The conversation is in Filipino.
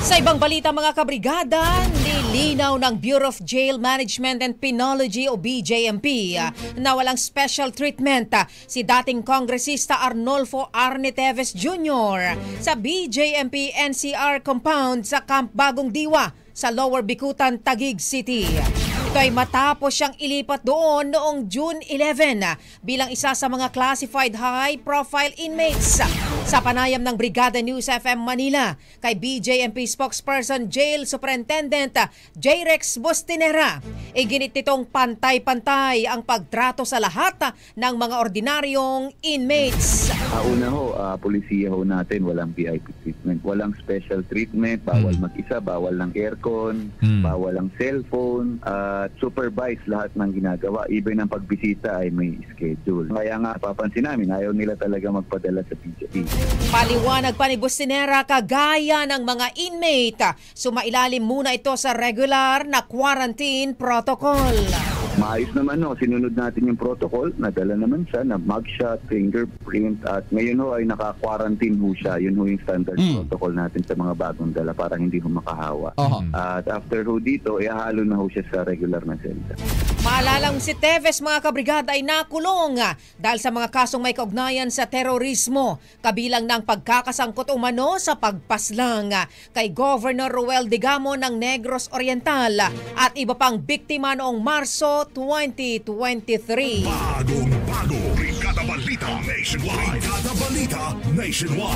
Sa ibang balita mga kabrigada, nilinaw ng Bureau of Jail Management and Penology o BJMP na walang special treatment si dating kongresista Arnolfo Arnie Teves Jr. sa BJMP NCR compound sa Camp Bagong Diwa sa Lower Bicutan, Taguig City. Ito ay matapos siyang ilipat doon noong June 11 bilang isa sa mga classified high-profile inmates. Sa panayam ng Brigada News FM Manila kay BJMP spokesperson Jail Superintendent J-Rex Bustinera, iginit nitong pantay-pantay ang pagtrato sa lahat ng mga ordinaryong inmates. Una ho, polisiya ho natin, walang VIP treatment, walang special treatment, bawal mag-isa, bawal ng aircon, bawal ang cellphone, supervise lahat ng ginagawa. Even ang pagbisita ay may schedule. Kaya nga papansin namin, ayaw nila talaga magpadala sa PJP. Paliwanag pa ni Bustinera, kagaya ng mga inmate, sumailalim muna ito sa regular na quarantine protocol. Maayos naman no, sinunod natin yung protocol, nadala naman siya na mugshot, fingerprint, at ngayon ho ay naka-quarantine ho siya. Yun ho yung standard protocol natin sa mga bagong dala para hindi ho makahawa. At after ho dito, ihahalo na ho siya sa regular na selda. Maalalang si Teves mga kabrigada ay nakulong dahil sa mga kasong may kaugnayan sa terorismo, kabilang ng pagkakasangkot umano sa pagpaslang kay Governor Ruel Digamo ng Negros Oriental at iba pang biktima noong Marso 2023. Bagong-bago, Brigada Balita Nationwide. Brigada Balita Nationwide.